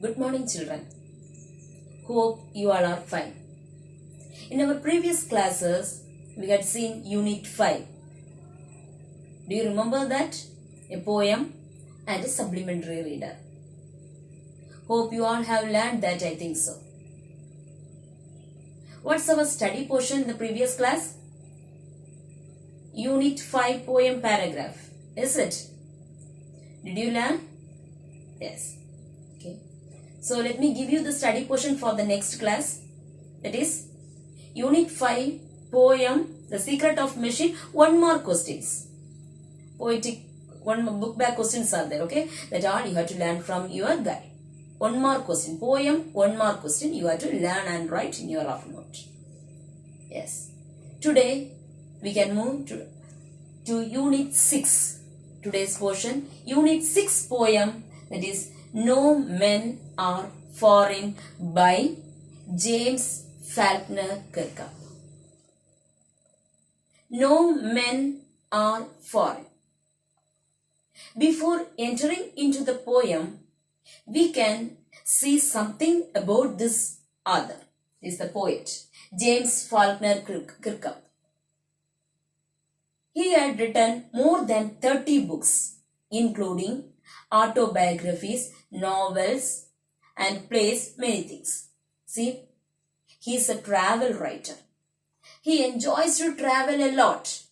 Good morning, children. Hope you all are fine. In our previous classes, we had seen Unit 5. Do you remember that? A poem and a supplementary reader. Hope you all have learned that, I think so. What's our study portion in the previous class? Unit 5 poem paragraph. Is it? Did you learn? Yes. Okay. So let me give you the study portion for the next class. That is Unit 5 poem The Secret of Machine. One more questions. Poetic one book back questions are there. Okay. That all you have to learn from your guide. One more question. Poem. One more question. You have to learn and write in your rough note. Yes. Today we can move to Unit 6. Today's portion. Unit 6 poem. That is No Men Are Foreign by James Faulkner Kirkup. No men are foreign. Before entering into the poem, we can see something about this author. This is the poet, James Faulkner Kirkup. He had written more than 30 books, including autobiographies, novels, and plays, many things. See, he is a travel writer. He enjoys to travel a lot.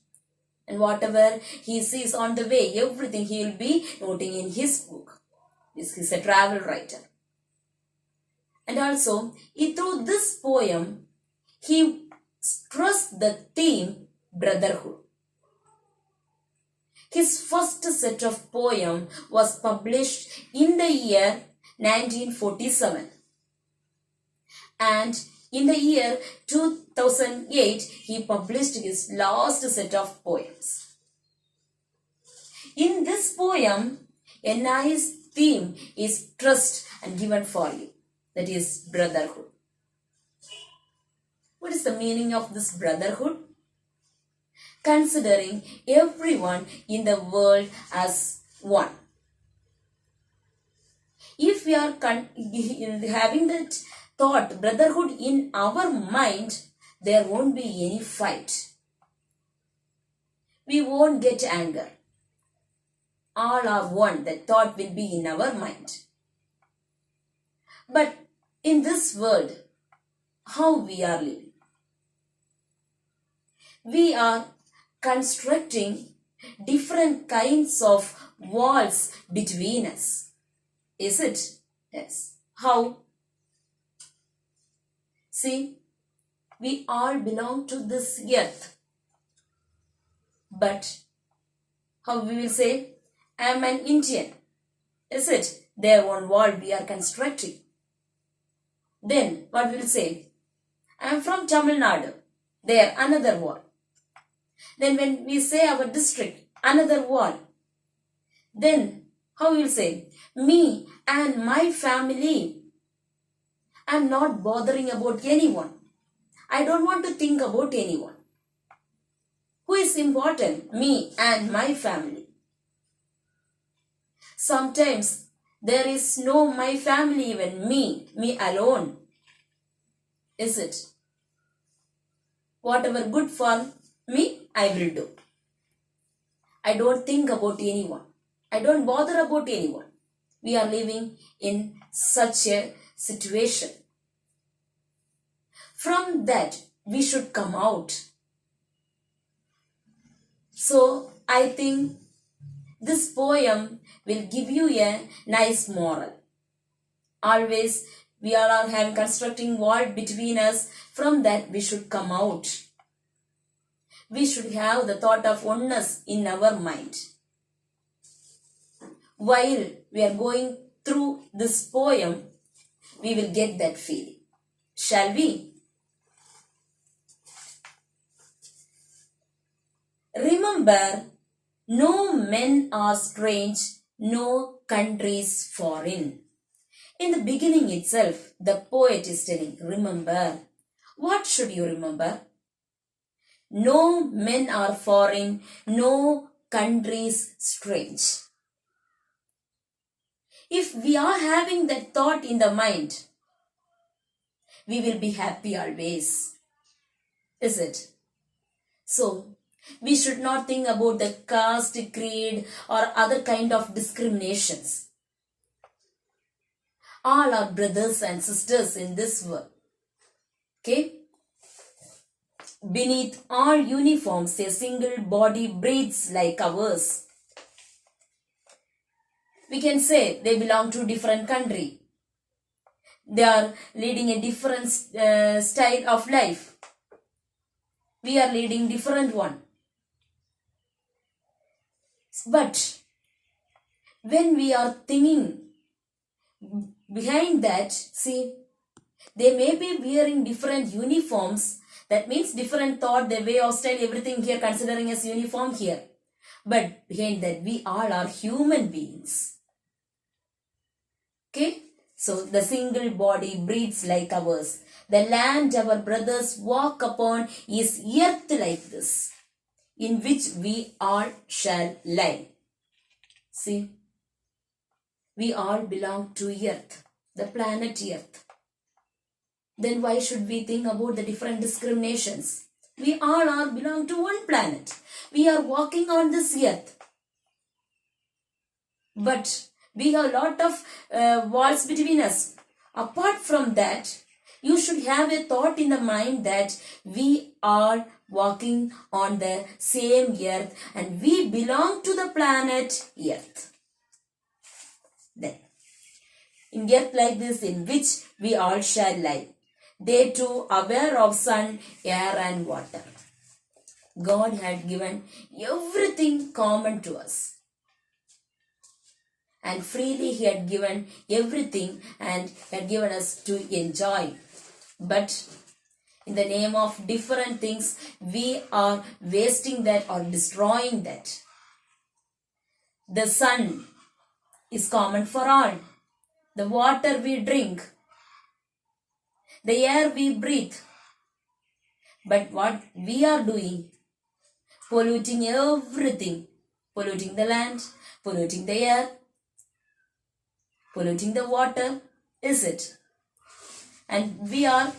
And whatever he sees on the way, everything he will be noting in his book. He is a travel writer. And also, through this poem, he stressed the theme brotherhood. His first set of poem was published in the year 1947. And in the year 2008, he published his last set of poems. In this poem, a nice theme is stressed and given for you. That is brotherhood. What is the meaning of this brotherhood? Considering everyone in the world as one. If we are having that thought, brotherhood in our mind, there won't be any fight. We won't get anger. All are one. That thought will be in our mind. But in this world, how we are living? We are constructing different kinds of walls between us. Is it? Yes. How? See, we all belong to this earth. But how we will say, I am an Indian. Is it? There one wall we are constructing. Then what we will say? I am from Tamil Nadu. There another wall. Then when we say our district, another wall. Then how we will say? Me and my family. I am not bothering about anyone. I don't want to think about anyone. Who is important? Me and my family. Sometimes there is no my family even, me alone. Is it? Whatever good for me, I will do. I don't think about anyone. I don't bother about anyone. We are living in such a situation. From that, we should come out. So, I think this poem will give you a nice moral. Always, we all are having constructing wall between us. From that, we should come out. We should have the thought of oneness in our mind. While we are going through this poem, we will get that feeling. Shall we? Remember, no men are strange, no countries foreign. In the beginning itself, the poet is telling, remember. What should you remember? No men are foreign, no countries strange. If we are having that thought in the mind, we will be happy always. Is it? So, we should not think about the caste, creed or other kind of discriminations. All are brothers and sisters in this world. Okay? Beneath all uniforms, a single body breathes like ours. We can say they belong to different country. They are leading a different style of life. We are leading different one. But when we are thinking behind that, see, they may be wearing different uniforms. That means different thought, their way of style, everything here considering as uniform here. But behind that, we all are human beings. Okay? So, the single body breathes like ours. The land our brothers walk upon is earth like this, in which we all shall lie. See? We all belong to earth, the planet earth. Then why should we think about the different discriminations? We all are belong to one planet. We are walking on this earth. But we have a lot of walls between us. Apart from that, you should have a thought in the mind that we are walking on the same earth and we belong to the planet earth. Then, in earth like this, in which we all shall lie. They too aware of sun, air and water. God had given everything common to us. And freely He had given everything and had given us to enjoy. But in the name of different things, we are wasting that or destroying that. The sun is common for all. The water we drink, the air we breathe. But what we are doing, polluting everything, polluting the land, polluting the air, polluting the water, is it? And we are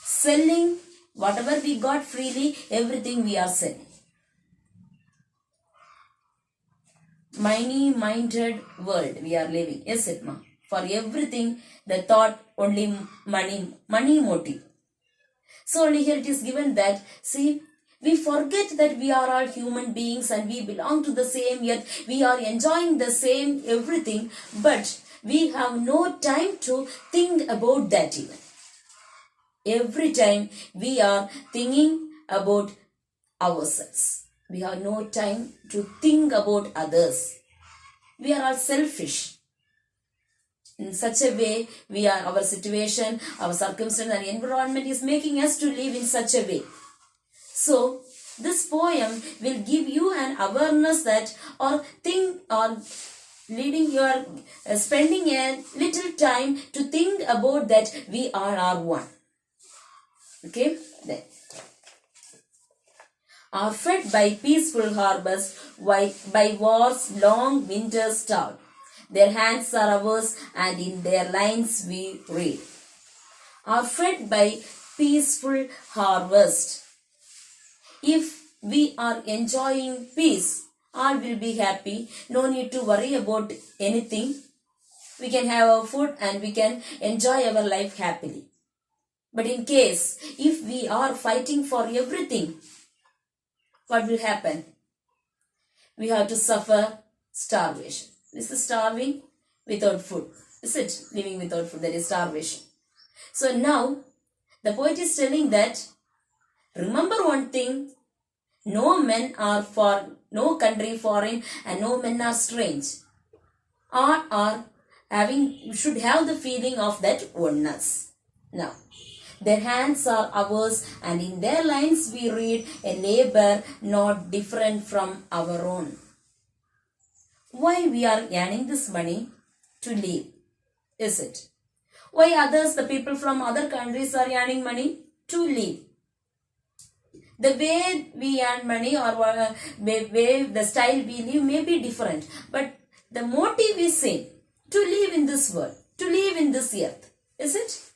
selling whatever we got freely, everything we are selling. Money-minded world we are living, is it, ma? For everything, the thought only money motive. So only here it is given that, see, we forget that we are all human beings and we belong to the same earth. We are enjoying the same everything, but we have no time to think about that even. Every time we are thinking about ourselves. We have no time to think about others. We are all selfish. In such a way, our situation, our circumstance and environment is making us to live in such a way. So, this poem will give you an awareness that or think or leading your spending a little time to think about that we are one. Okay, then. Are fed by peaceful harvest, by war's long winter start. Their hands are ours and in their lines we read. Are fed by peaceful harvest. If we are enjoying peace, all will be happy. No need to worry about anything. We can have our food and we can enjoy our life happily. But in case, if we are fighting for everything, what will happen? We have to suffer starvation. This is starving without food. Is it? Living without food, that is starvation. So now, the poet is telling that, remember one thing, no men are for, no country foreign and no men are strange. All are having, should have the feeling of that oneness. Now, their hands are ours and in their lines we read a labor not different from our own. Why we are earning this money? To live, is it? Why others, the people from other countries are earning money? To live. The way we earn money or way the style we live may be different. But the motive is same. to live in this world, to live in this earth. Is it?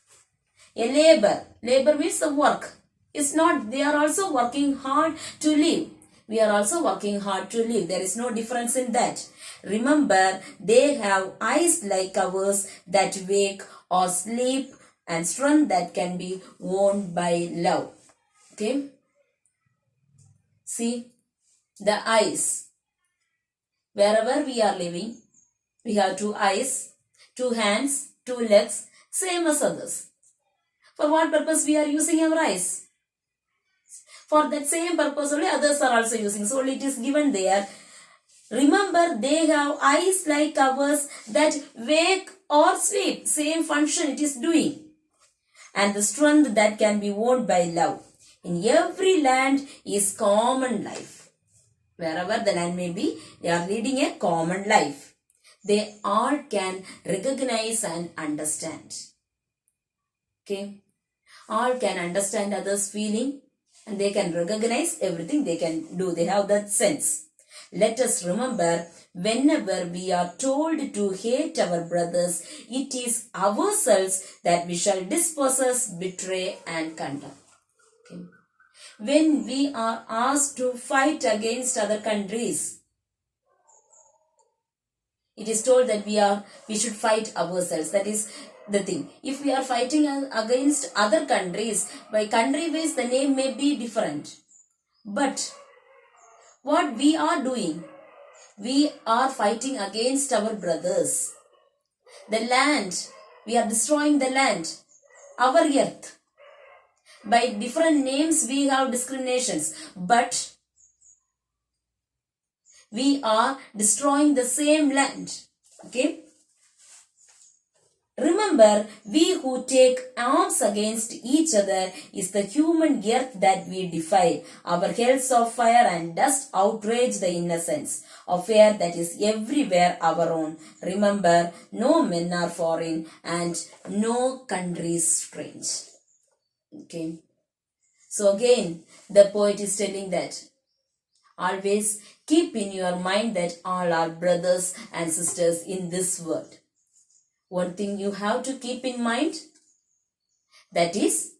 A labor. Labor means the work. It's not, they are also working hard to live. We are also working hard to live. There is no difference in that. Remember, they have eyes like ours that wake or sleep, and strength that can be won by love. Okay? See, the eyes. Wherever we are living, we have 2 eyes, 2 hands, 2 legs, same as others. For what purpose we are using our eyes? For that same purpose only others are also using. So it is given there. Remember, they have eyes like ours that wake or sleep. Same function it is doing. And the strength that can be won by love. In every land is common life. Wherever the land may be, they are leading a common life. They all can recognize and understand. Okay? All can understand others' feeling, and they can recognize everything they can do. They have that sense. Let us remember, whenever we are told to hate our brothers, it is ourselves that we shall dispossess, betray and condemn. Okay. When we are asked to fight against other countries, it is told that we should fight ourselves. That is the thing. If we are fighting against other countries, by country ways the name may be different. But what we are doing, we are fighting against our brothers. The land, we are destroying the land, our earth. By different names we have discriminations, but we are destroying the same land. Okay? Remember, we who take arms against each other is the human earth that we defy. Our hells of fire and dust outrage the innocence of air that is everywhere our own. Remember, no men are foreign and no country is strange. Okay. So again, the poet is telling that always keep in your mind that all are brothers and sisters in this world. One thing you have to keep in mind, that is,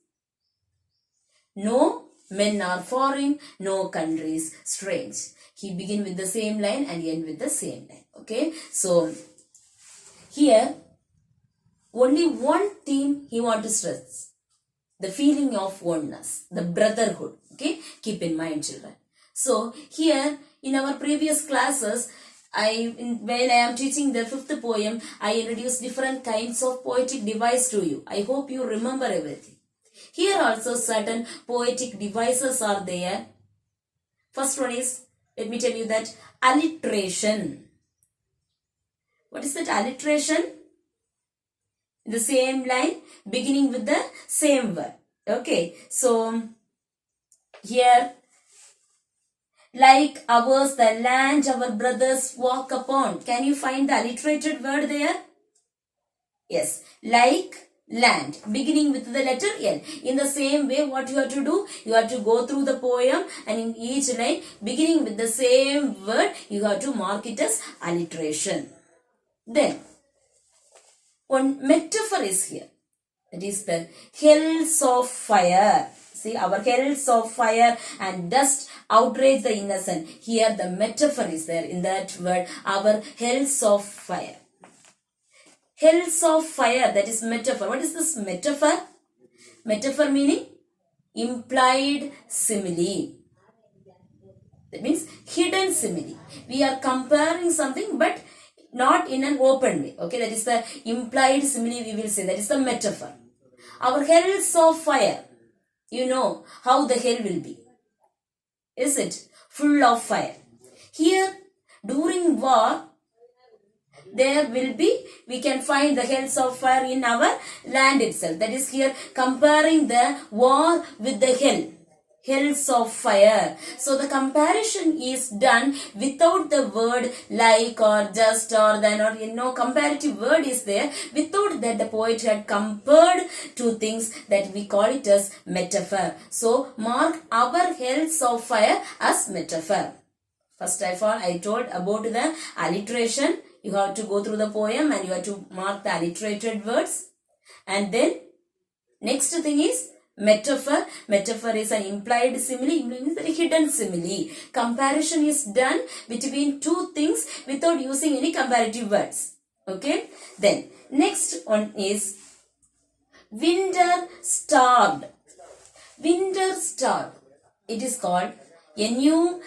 no men are foreign, no countries strange. He begin with the same line and end with the same line. Okay, so here only one theme he wants to stress: the feeling of oneness, the brotherhood. Okay, keep in mind, children. So here in our previous classes, while I am teaching the 5th poem, I introduced different kinds of poetic device to you. I hope you remember everything. Here also certain poetic devices are there. First one is, let me tell you that, alliteration. What is that alliteration? The same line beginning with the same word. Okay, so here, like ours, the land our brothers walk upon. Can you find the alliterated word there? Yes, like land, beginning with the letter L. In the same way, what you have to do? You have to go through the poem, and in each line, beginning with the same word, you have to mark it as alliteration. Then, one metaphor is here. That is the hells of fire. See, our hells of fire and dust outrage the innocent. Here the metaphor is there in that word, our hells of fire. Hells of fire, that is metaphor. What is this metaphor? Metaphor meaning implied simile. That means hidden simile. We are comparing something but not in an open way. Okay, that is the implied simile we will say. That is the metaphor. Our hells of fire. You know how the hell will be. Is it? Full of fire. Here, during war, there will be, we can find the hells of fire in our land itself. That is here comparing the war with the hell. Hells of fire. So the comparison is done without the word like or just or then or no comparative word is there. Without that, the poet had compared two things that we call it as metaphor. So mark our hells of fire as metaphor. First of all, I told about the alliteration. You have to go through the poem and you have to mark the alliterated words. And then next thing is metaphor. Metaphor is an implied simile. Implied is a hidden simile. Comparison is done between two things without using any comparative words. Okay. Then next one is winter starved. Winter starved. It is called a new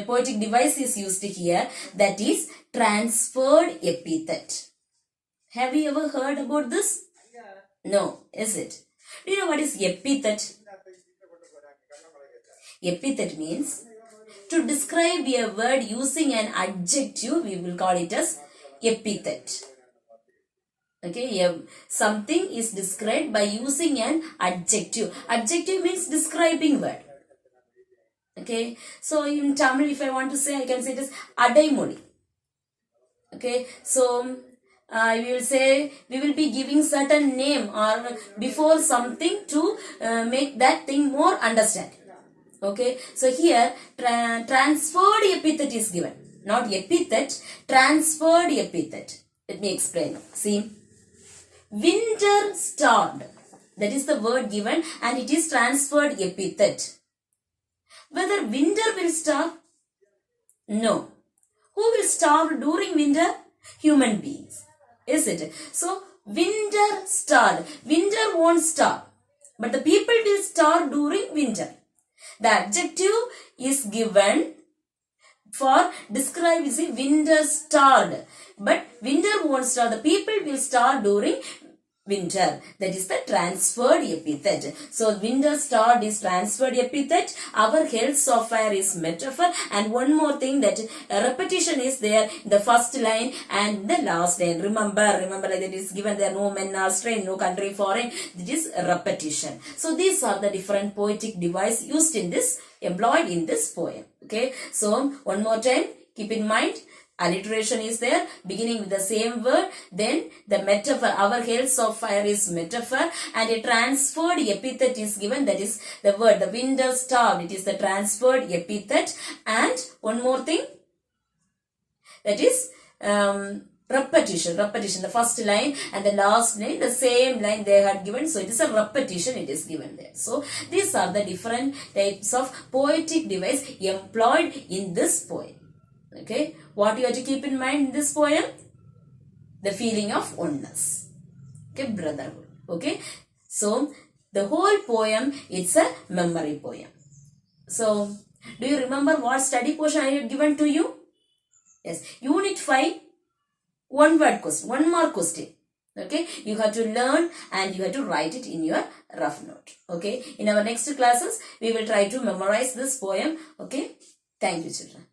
poetic device is used here, that is transferred epithet. Have you ever heard about this? No, is it? Do you know what is epithet? Epithet means to describe a word using an adjective, we will call it as epithet. Okay, something is described by using an adjective. Adjective means describing word. Okay, so in Tamil, if I want to say, I can say it as Adaimoli. Okay, so we will say, we will be giving certain name or before something to make that thing more understanding. Okay, so here transferred epithet is given. Not epithet, transferred epithet. Let me explain. See, winter starved. That is the word given and it is transferred epithet. Whether winter will starve? No. Who will starve during winter? Human beings. Is it? So, winter starved. Winter won't starve. But the people will starve during winter. The adjective is given for describe is winter starved. But winter won't starve. The people will starve during winter. That is the transferred epithet. So, winter starved is transferred epithet. Our health software is metaphor. And one more thing, that repetition is there in the first line and the last line. Remember like that is given there, no men are strange, no country foreign. This is repetition. So, these are the different poetic devices used in this, employed in this poem. Okay. So, one more time, keep in mind, alliteration is there, beginning with the same word. Then the metaphor, our health of fire is metaphor, and a transferred epithet is given, that is the word, the winter starved, it is the transferred epithet. And one more thing, that is repetition, the first line and the last line, the same line they had given, so it is a repetition, it is given there. So these are the different types of poetic device employed in this poem. Okay, what you have to keep in mind in this poem? The feeling of oneness. Okay, brotherhood. Okay, so the whole poem, it's a memory poem. So, do you remember what study portion I had given to you? Yes, Unit 5, one word question, one more question. Okay, you have to learn and you have to write it in your rough note. Okay, in our next classes, we will try to memorize this poem. Okay, thank you, children.